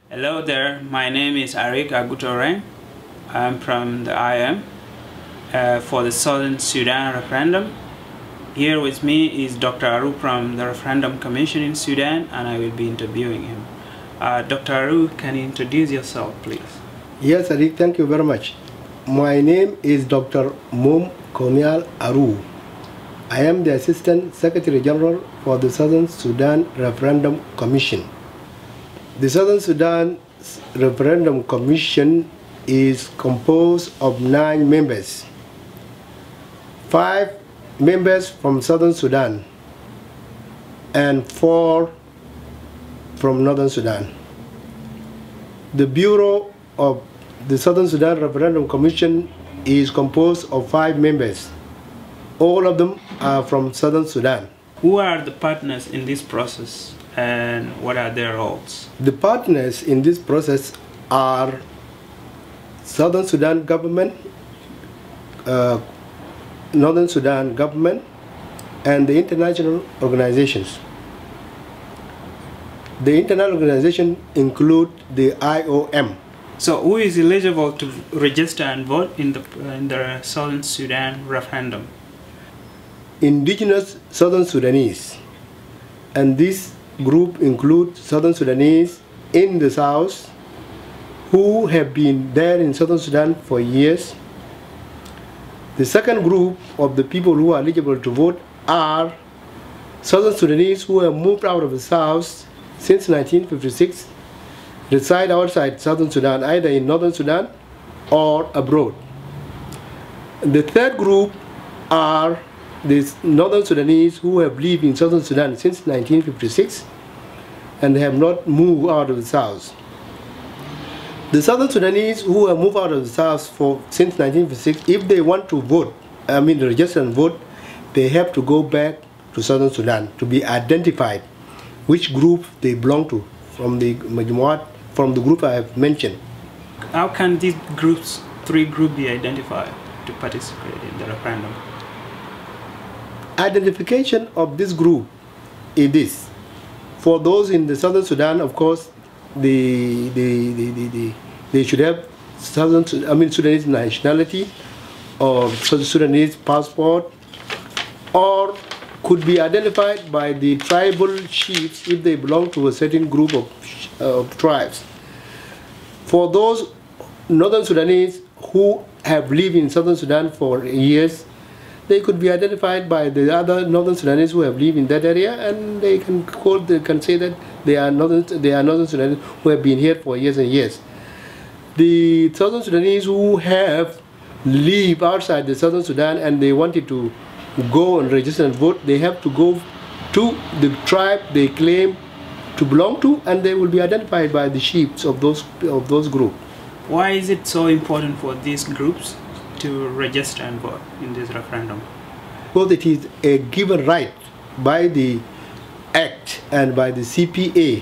Hello there, my name is Arou. I'm from the IM for the Southern Sudan Referendum. Here with me is Dr. Arou from the Referendum Commission in Sudan, and I will be interviewing him. Dr. Arou, can you introduce yourself, please? Yes, Arik, thank you very much. My name is Dr. Nhial Arou. I am the Assistant Secretary General for the Southern Sudan Referendum Commission. The Southern Sudan Referendum Commission is composed of 9 members. 5 members from Southern Sudan and 4 from Northern Sudan. The Bureau of the Southern Sudan Referendum Commission is composed of 5 members. All of them are from Southern Sudan. Who are the partners in this process and what are their roles? The partners in this process are Southern Sudan government, Northern Sudan government, and the international organizations. The international organizations include the IOM. So who is eligible to register and vote in the Southern Sudan referendum? Indigenous Southern Sudanese, and this group includes Southern Sudanese in the south who have been there in Southern Sudan for years. The second group of the people who are eligible to vote are Southern Sudanese who have moved out of the south since 1956, reside outside Southern Sudan, either in Northern Sudan or abroad. The third group are the Northern Sudanese who have lived in Southern Sudan since 1956 and have not moved out of the south. The Southern Sudanese who have moved out of the south since 1956, if they want to vote, register and vote, they have to go back to Southern Sudan to be identified which group they belong to from the group I have mentioned. How can these groups, 3 groups, be identified to participate in the referendum? Identification of this group is this. For those in the Southern Sudan, of course, they should have Sudanese nationality or Sudanese passport, or could be identified by the tribal chiefs if they belong to a certain group of tribes. For those Northern Sudanese who have lived in Southern Sudan for years, they could be identified by the other Northern Sudanese who have lived in that area, and they can say that they are Northern Sudanese who have been here for years and years. The Southern Sudanese who have lived outside the Southern Sudan and they wanted to go and register and vote, they have to go to the tribe they claim to belong to, and they will be identified by the chiefs of those groups. Why is it so important for these groups to register and vote in this referendum? Because it is a given right by the Act and by the CPA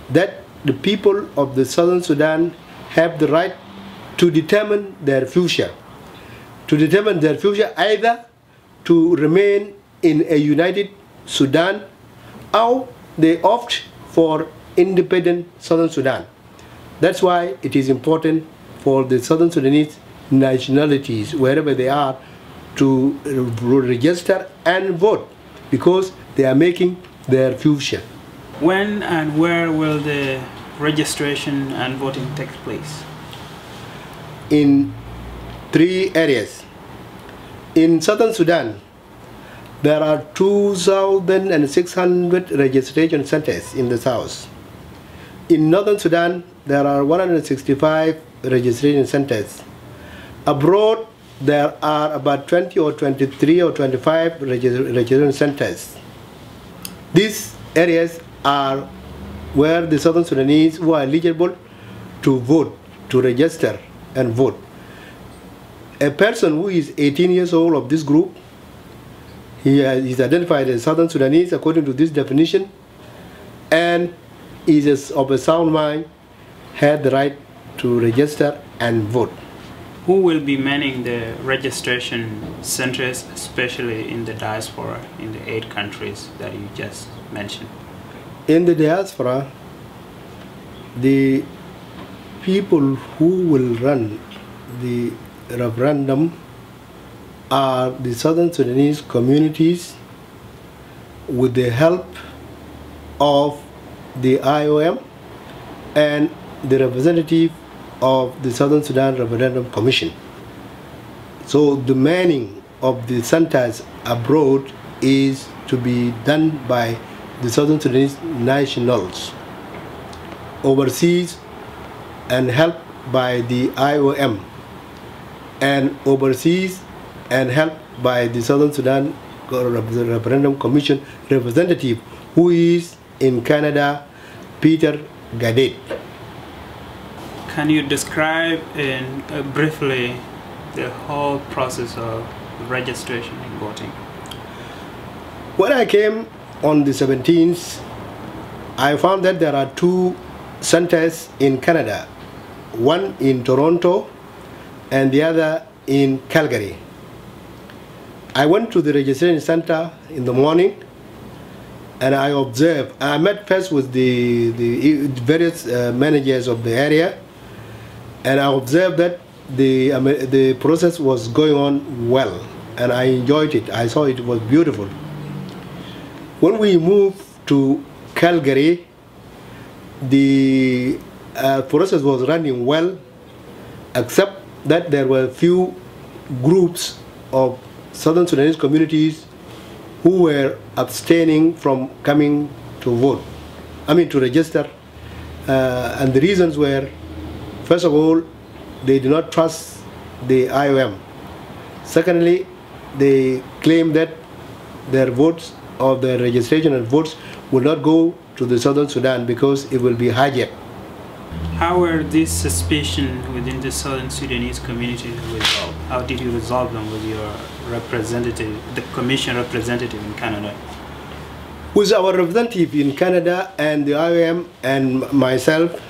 that the people of the Southern Sudan have the right to determine their future. To determine their future either to remain in a united Sudan, or they opt for independent Southern Sudan. That's why it is important for the Southern Sudanese nationalities, wherever they are, to register and vote, because they are making their future. When and where will the registration and voting take place? In 3 areas. In Southern Sudan, there are 2,600 registration centers in the south. In Northern Sudan, there are 165 registration centers. Abroad, there are about 20 or 23 or 25 registration centers. These areas are where the Southern Sudanese who are eligible to vote, to register and vote. A person who is 18 years old of this group, he is identified as Southern Sudanese according to this definition, and is of a sound mind, had the right to register and vote. Who will be manning the registration centers, especially in the diaspora, in the 8 countries that you just mentioned? In the diaspora, the people who will run the referendum are the Southern Sudanese communities with the help of the IOM and the representative of the Southern Sudan Referendum Commission. So the manning of the centers abroad is to be done by the Southern Sudanese nationals, overseas and helped by the IOM, and overseas and helped by the Southern Sudan Referendum Commission representative, who is in Canada, Peter Gadet. Can you describe briefly the whole process of registration and voting? When I came on the 17th, I found that there are two centers in Canada, one in Toronto and the other in Calgary. I went to the registration center in the morning and I observed. I met first with the various managers of the area, and I observed that the process was going on well, and I enjoyed it. I saw it was beautiful. When we moved to Calgary, the process was running well, except that there were few groups of Southern Sudanese communities who were abstaining from coming to vote, to register. And the reasons were, first of all, they did not trust the IOM. Secondly, they claimed that their votes or their registration and votes will not go to the Southern Sudan because it will be hijacked. How were these suspicions within the Southern Sudanese community resolved? How did you resolve them with your representative, the commission representative in Canada? With our representative in Canada and the IOM and myself,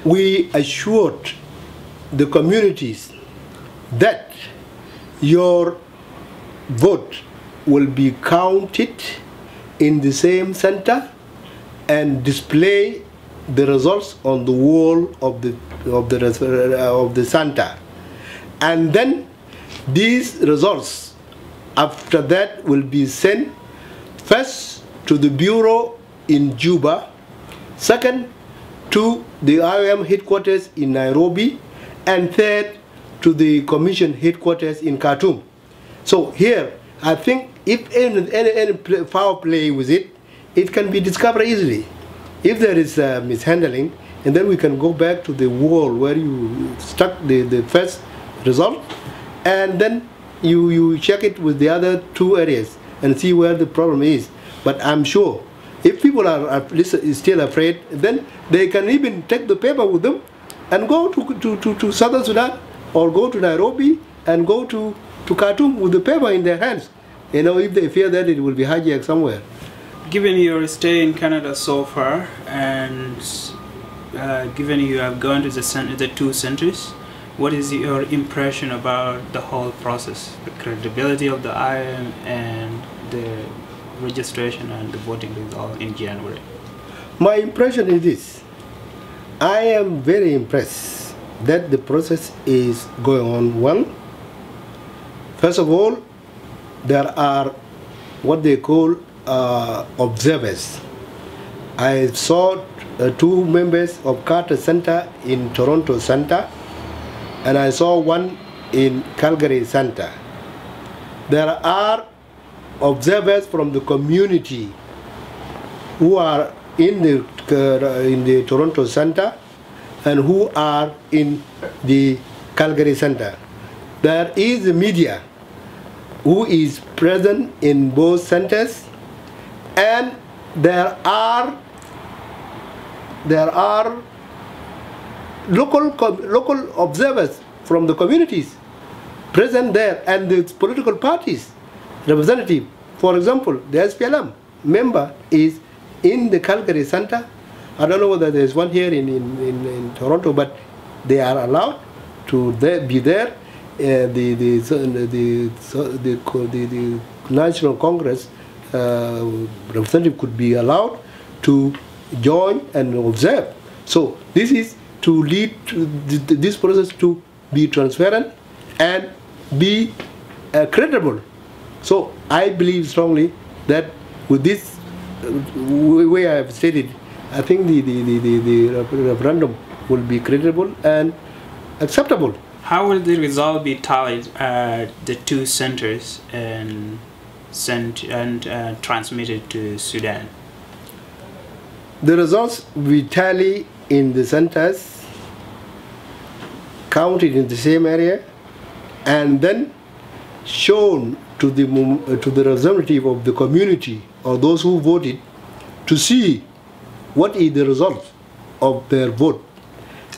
we assured the communities that your vote will be counted in the same center and display the results on the wall of the center, and then these results after that will be sent first to the bureau in Juba, second to the IOM headquarters in Nairobi, and third to the commission headquarters in Khartoum. So here, I think if any foul play with it, it can be discovered easily. If there is mishandling, and then we can go back to the wall where you stuck the first result, and then you check it with the other two areas and see where the problem is. But I'm sure if people are still afraid, then they can even take the paper with them and go to Southern Sudan or go to Nairobi and go to Khartoum with the paper in their hands, if they fear that it will be hijacked somewhere. Given your stay in Canada so far, and given you have gone to the two centers, what is your impression about the whole process, the credibility of the IM and the registration and the voting result in January? My impression is this. I am very impressed that the process is going on well. First of all, there are what they call observers. I saw two members of Carter Center in Toronto Center, and I saw one in Calgary Center. There are observers from the community who are in the Toronto Center and who are in the Calgary Center. There is the media who is present in both centers, and there are local observers from the communities present there, and the political parties representative. For example, the SPLM member is in the Calgary Center. I don't know whether there's one here in Toronto, but they are allowed to be there. The National Congress representative could be allowed to join and observe. So this is to lead to this process to be transparent and be credible. So I believe strongly that with this way I have stated, I think the referendum will be credible and acceptable. How will the result be tallied at the two centers and transmitted to Sudan? The results we tally in the centers, counted in the same area, and then shown to the representative of the community or those who voted to see what is the result of their vote.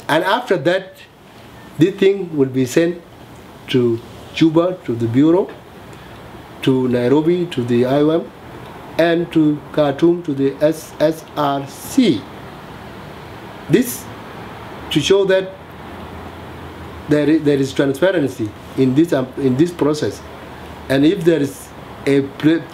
And after that, this thing will be sent to Juba, to the Bureau, to Nairobi, to the IOM, and to Khartoum, to the SSRC. This to show that there is transparency in this process. And if there is a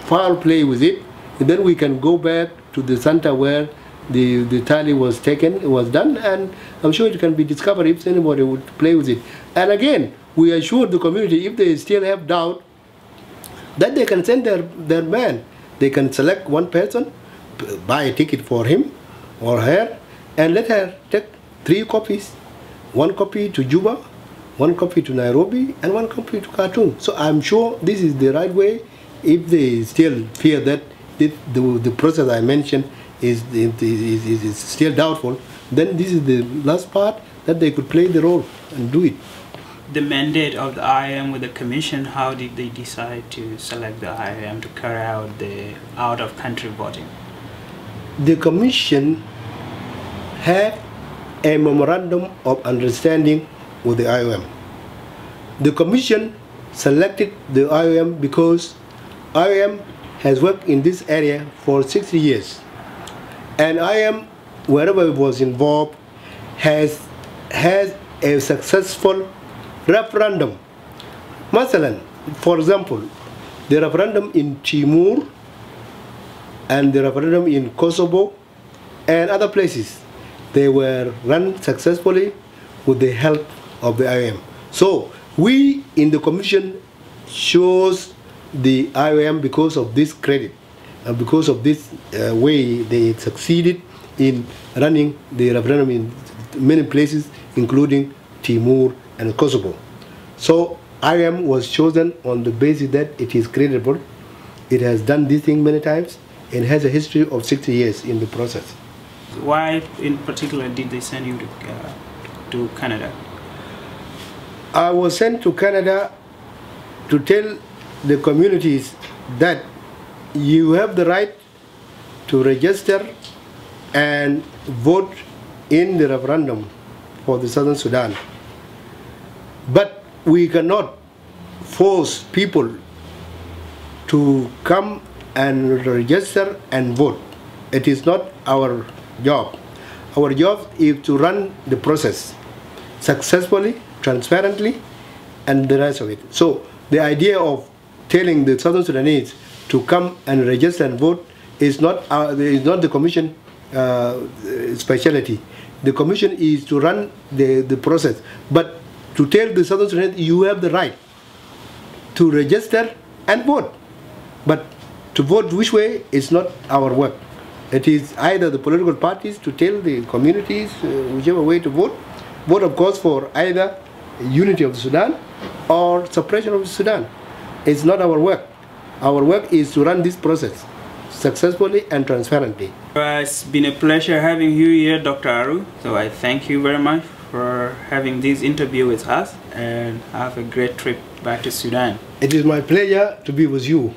foul play with it, then we can go back to the center where the tally was taken, was done, and I'm sure it can be discovered if anybody would play with it. And again, we assure the community, if they still have doubt, that they can send their man. They can select one person, buy a ticket for him or her, and let her take 3 copies. 1 copy to Juba, 1 copy to Nairobi, and 1 copy to Khartoum. So I'm sure this is the right way. If they still fear that the process I mentioned is still doubtful, then this is the last part that they could play the role and do it. The mandate of the IAM with the commission, how did they decide to select the IAM to carry out the out-of-country voting? The commission had a memorandum of understanding with the IOM. The commission selected the IOM because IOM has worked in this area for 60 years. And IOM, wherever it was involved, has a successful referendum. Masalan, for example, the referendum in Timur and the referendum in Kosovo and other places, they were run successfully with the help of the IOM. So we in the commission chose the IOM because of this credit and because of this way they succeeded in running the referendum in many places, including Timur and Kosovo. So IOM was chosen on the basis that it is credible, it has done this thing many times, and has a history of 60 years in the process. Why in particular did they send you to Canada? I was sent to Canada to tell the communities that you have the right to register and vote in the referendum for the Southern Sudan. But we cannot force people to come and register and vote. It is not our job. Our job is to run the process successfully, transparently, and the rest of it. So the idea of telling the Southern Sudanese to come and register and vote is not the commission specialty. The commission is to run the process, but to tell the Southern Sudanese you have the right to register and vote. But to vote which way is not our work. It is either the political parties to tell the communities whichever way to vote. Vote, of course, for either unity of Sudan or suppression of Sudan. It's not our work. Our work is to run this process successfully and transparently. It's been a pleasure having you here, Dr. Arou. So I thank you very much for having this interview with us, and have a great trip back to Sudan. It is my pleasure to be with you.